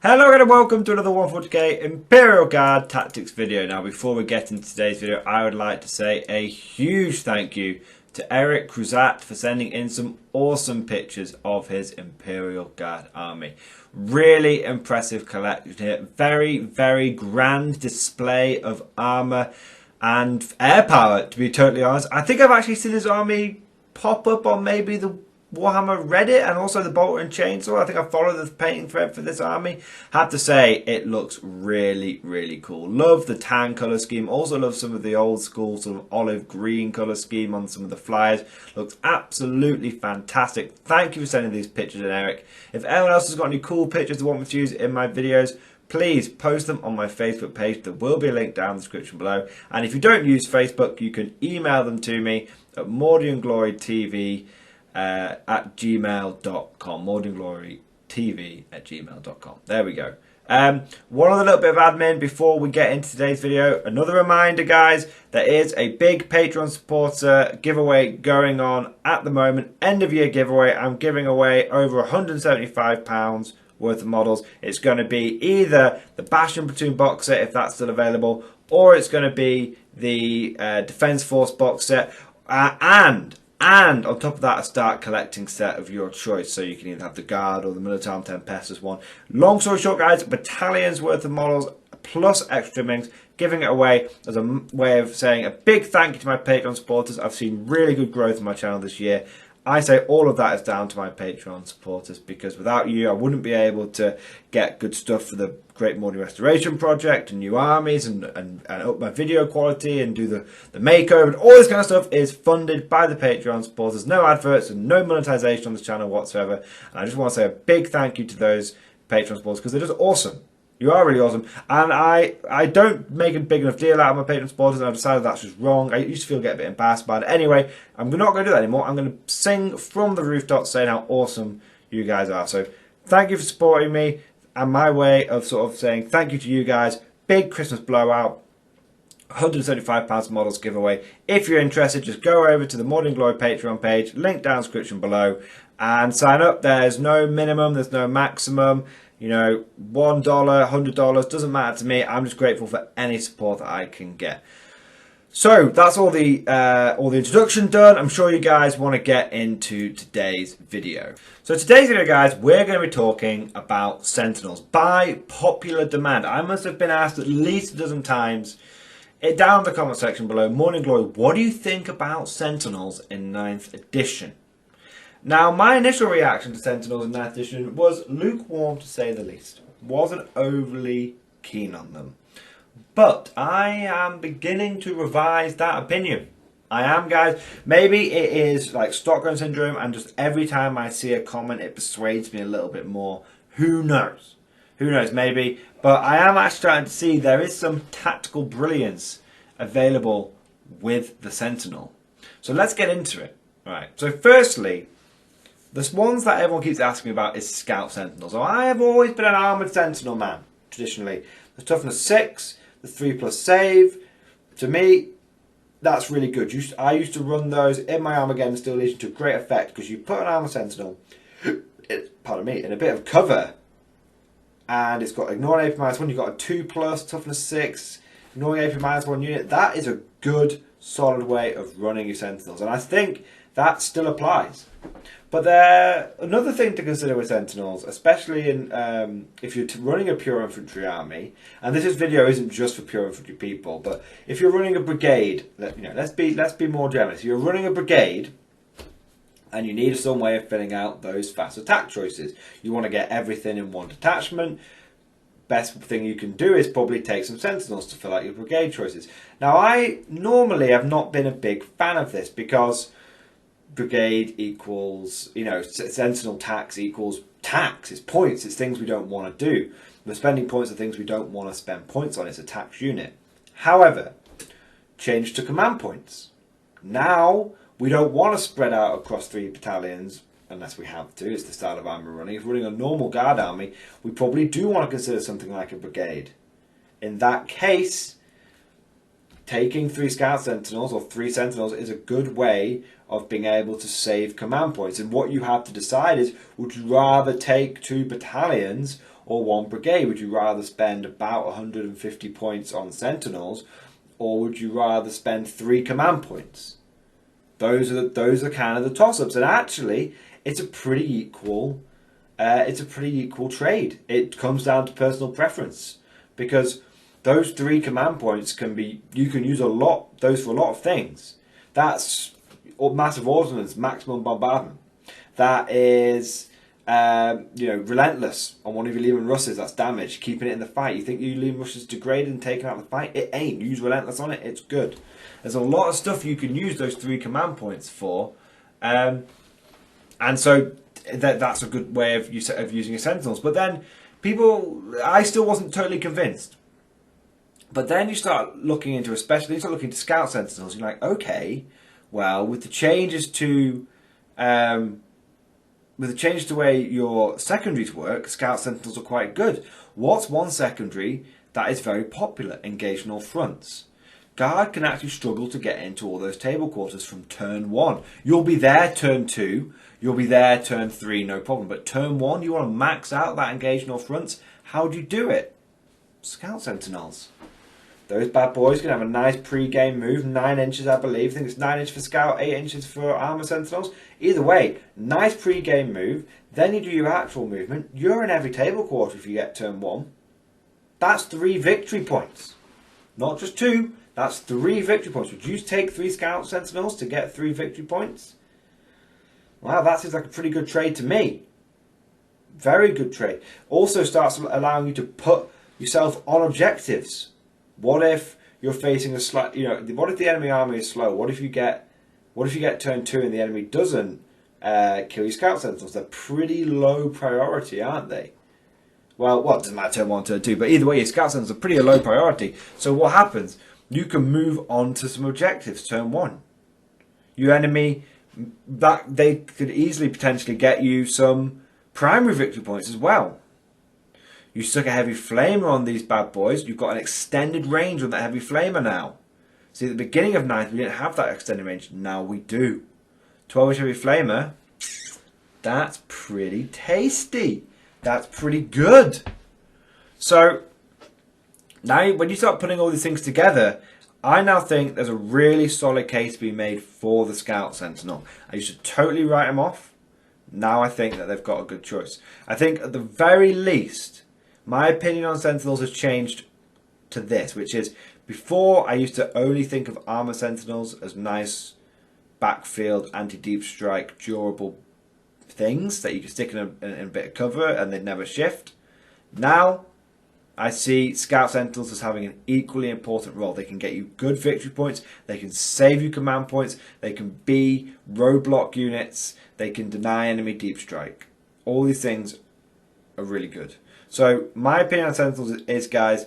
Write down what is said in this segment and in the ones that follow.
Hello and welcome to another 140k Imperial Guard Tactics video. Now before we get into today's video, I would like to say a huge thank you to Eric Cruzat for sending in some awesome pictures of his Imperial Guard army. Really impressive collection here. Very grand display of armour and air power, to be totally honest. I think I've actually seen his army pop up on maybe the Warhammer Reddit and also the Bolter and Chainsaw. I think I followed the painting thread for this army. Have to say, it looks really cool. Love the tan colour scheme. Also love some of the old school sort of olive green colour scheme on some of the flyers. Looks absolutely fantastic. Thank you for sending these pictures in, Eric. If anyone else has got any cool pictures they want me to use in my videos, please post them on my Facebook page. There will be a link down in the description below. And if you don't use Facebook, you can email them to me at mordianglorytv at gmail.com. mordianglorytv@gmail.com. There we go. One other little bit of admin before we get into today's video. Another reminder, guys, there is a big Patreon supporter giveaway going on at the moment. End of year giveaway. I'm giving away over £175 worth of models. It's going to be either the Bastion Platoon box set, if that's still available, or it's going to be the Defence Force box set, and on top of that, a start collecting set of your choice. So you can either have the Guard or the Militarum Tempestus one. Long story short, guys, battalions worth of models plus extra trimmings, giving it away as a way of saying a big thank you to my Patreon supporters. I've seen really good growth in my channel this year. I say all of that is down to my Patreon supporters, because without you I wouldn't be able to get good stuff for the Great Mording Restoration project and new armies and up my video quality and do the makeover, and all this kind of stuff is funded by the Patreon supporters. No adverts and no monetization on this channel whatsoever. And I just want to say a big thank you to those Patreon supporters, because they're just awesome. You are really awesome, and I don't make a big enough deal out of my Patreon supporters, and I've decided that's just wrong. I used to get a bit embarrassed about it. Anyway, I'm not going to do that anymore. I'm going to sing from the rooftops saying how awesome you guys are. So thank you for supporting me, and my way of sort of saying thank you to you guys. Big Christmas blowout, £175 models giveaway. If you're interested, just go over to the Mording Glory Patreon page, link down in the description below, and sign up. There's no minimum, there's no maximum. You know, $1, $100, doesn't matter to me. I'm just grateful for any support that I can get. So that's all the introduction done. I'm sure you guys want to get into today's video. So today's video, guys, we're going to be talking about Sentinels by popular demand. I must have been asked at least a dozen times down in the comment section below, Morning Glory, what do you think about Sentinels in 9th edition? Now, my initial reaction to Sentinels in 9th edition was lukewarm, to say the least. Wasn't overly keen on them. But I am beginning to revise that opinion. I am, guys. Maybe it is like Stockholm Syndrome, and just every time I see a comment, it persuades me a little bit more. Who knows? Who knows, maybe. But I am actually starting to see there is some tactical brilliance available with the Sentinel. So let's get into it. Right. So firstly, the ones that everyone keeps asking me about is Scout Sentinels. So I have always been an armoured Sentinel man, traditionally. The toughness 6, the 3+ save, to me, that's really good. I used to run those in my Armageddon Steel Legion to great effect, because you put an armoured Sentinel, pardon me, in a bit of cover, and it's got ignoring AP -1, you've got a 2+, toughness 6, ignoring AP -1 unit. That is a good, solid way of running your Sentinels, and I think that still applies. But another thing to consider with Sentinels, especially in if you're running a pure infantry army, and this video isn't just for pure infantry people, but if you're running a brigade, let's be more generous. If you're running a brigade and you need some way of filling out those fast attack choices, you want to get everything in one detachment. Best thing you can do is probably take some Sentinels to fill out your brigade choices. Now, I normally have not been a big fan of this, because brigade equals, Sentinel tax equals tax. It's points. It's things we don't want to do. We're spending points on things we don't want to spend points on. It's a tax unit. However, change to command points. Now, we don't want to spread out across 3 battalions unless we have to. It's the style of army we're running. If we're running a normal guard army, we probably do want to consider something like a brigade. In that case, taking 3 Scout Sentinels or 3 Sentinels is a good way of being able to save command points. And what you have to decide is, would you rather take 2 battalions or 1 brigade? Would you rather spend about 150 points on sentinels, or would you rather spend 3 command points? Those are kind of the toss-ups, and actually, it's a pretty equal. It's a pretty equal trade. It comes down to personal preference, because those 3 command points you can use those for a lot of things. That's massive ordnance, maximum bombardment. That is, relentless on one of your Leman Russes. That's damage, keeping it in the fight. You think your Leman Russ is degraded and taken out of the fight? It ain't. Use relentless on it. It's good. There's a lot of stuff you can use those 3 command points for, and so that's a good way of using your sentinels. But then I still wasn't totally convinced. But then you start looking into, especially, you start looking into scout sentinels. You're like, okay, well, with the changes to the way your secondaries work, scout sentinels are quite good. What's one secondary that is very popular? Engage North Fronts. Guard can actually struggle to get into all those table quarters from turn 1. You'll be there turn 2, you'll be there turn 3, no problem. But turn 1, you want to max out that Engage North Fronts. How do you do it? Scout sentinels. Those bad boys can have a nice pre-game move, 9 inches I believe. I think it's 9 inches for scout, 8 inches for armor sentinels. Either way, nice pre-game move. Then you do your actual movement. You're in every table quarter if you get turn 1. That's 3 victory points. Not just 2, that's 3 victory points. Would you take 3 scout sentinels to get 3 victory points? Wow, that seems like a pretty good trade to me. Very good trade. Also starts allowing you to put yourself on objectives. What if you're facing what if the enemy army is slow? What if you get turn 2 and the enemy doesn't kill your scout sentinels? They're pretty low priority, aren't they? Well, it doesn't matter turn 1, turn 2, but either way, your scout sentinels are pretty low priority. So what happens? You can move on to some objectives turn 1. Your enemy, that they could easily potentially get you some primary victory points as well. You stuck a heavy flamer on these bad boys. You've got an extended range on that heavy flamer now. See, at the beginning of 9th, we didn't have that extended range. Now we do. 12-inch heavy flamer. That's pretty tasty. That's pretty good. So, now when you start putting all these things together, I now think there's a really solid case to be made for the Scout Sentinel. I used to totally write them off. Now I think that they've got a good choice. I think at the very least, my opinion on Sentinels has changed to this, which is before I used to only think of Armor Sentinels as nice backfield, anti-deep strike, durable things that you can stick in a bit of cover and they'd never shift. Now I see Scout Sentinels as having an equally important role. They can get you good victory points, they can save you command points, they can be roadblock units, they can deny enemy deep strike. All these things are really good. So my opinion on Sentinels is, guys,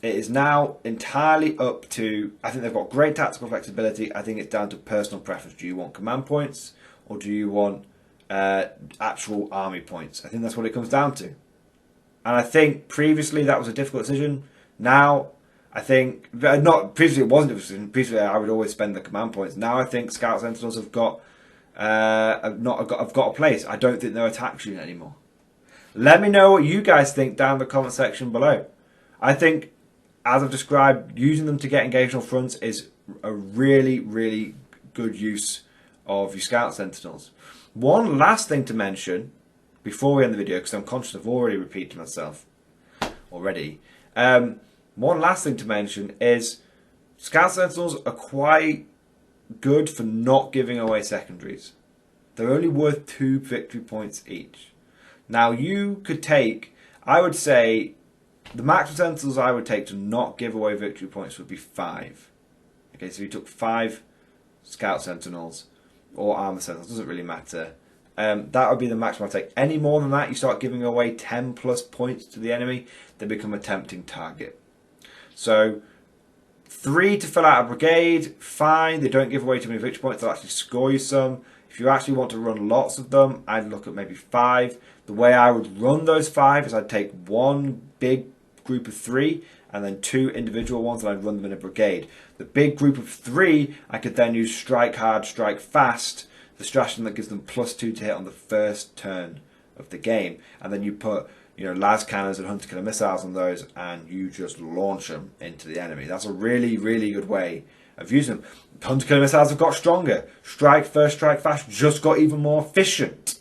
it is now entirely up to, I think they've got great tactical flexibility. I think it's down to personal preference. Do you want command points or do you want actual army points? I think that's what it comes down to. And I think previously that was a difficult decision. Now I think, not previously it wasn't a difficult decision. Previously I would always spend the command points. Now I think Scout Sentinels have got a place. I don't think they're attack unit anymore. Let me know what you guys think down in the comment section below. I think, as I've described, using them to get engaged on fronts is a really, really good use of your Scout Sentinels. One last thing to mention before we end the video, because I'm conscious I've already repeated myself already. One last thing to mention is Scout Sentinels are quite good for not giving away secondaries. They're only worth 2 victory points each. Now you could take, I would say, the maximum Sentinels I would take to not give away victory points would be 5. Okay, so you took 5 Scout Sentinels or Armor Sentinels, doesn't really matter. That would be the maximum I'd take. Any more than that, you start giving away 10 plus points to the enemy, they become a tempting target. So 3 to fill out a brigade, fine, they don't give away too many victory points, they'll actually score you some. If you actually want to run lots of them, I'd look at maybe 5. The way I would run those 5 is I'd take 1 big group of 3 and then 2 individual ones and I'd run them in a brigade. The big group of 3 I could then use strike hard, strike fast, the stratagem that gives them +2 to hit on the first turn of the game. And then you put you know, las cannons and hunter killer missiles on those, and you just launch them into the enemy. That's a really, really good way of using them. Hunter killer missiles have got stronger. Strike first, strike fast just got even more efficient.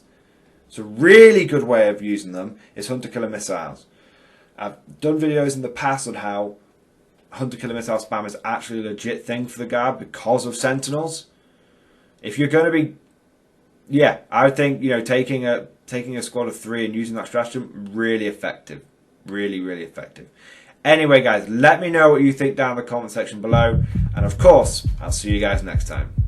It's a really good way of using them is hunter killer missiles. I've done videos in the past on how hunter killer missile spam is actually a legit thing for the guard because of sentinels. If you're going to be, yeah, I would think, you know, taking a squad of 3 and using that stratagem, really effective. Really, really effective. Anyway, guys, let me know what you think down in the comment section below. And of course, I'll see you guys next time.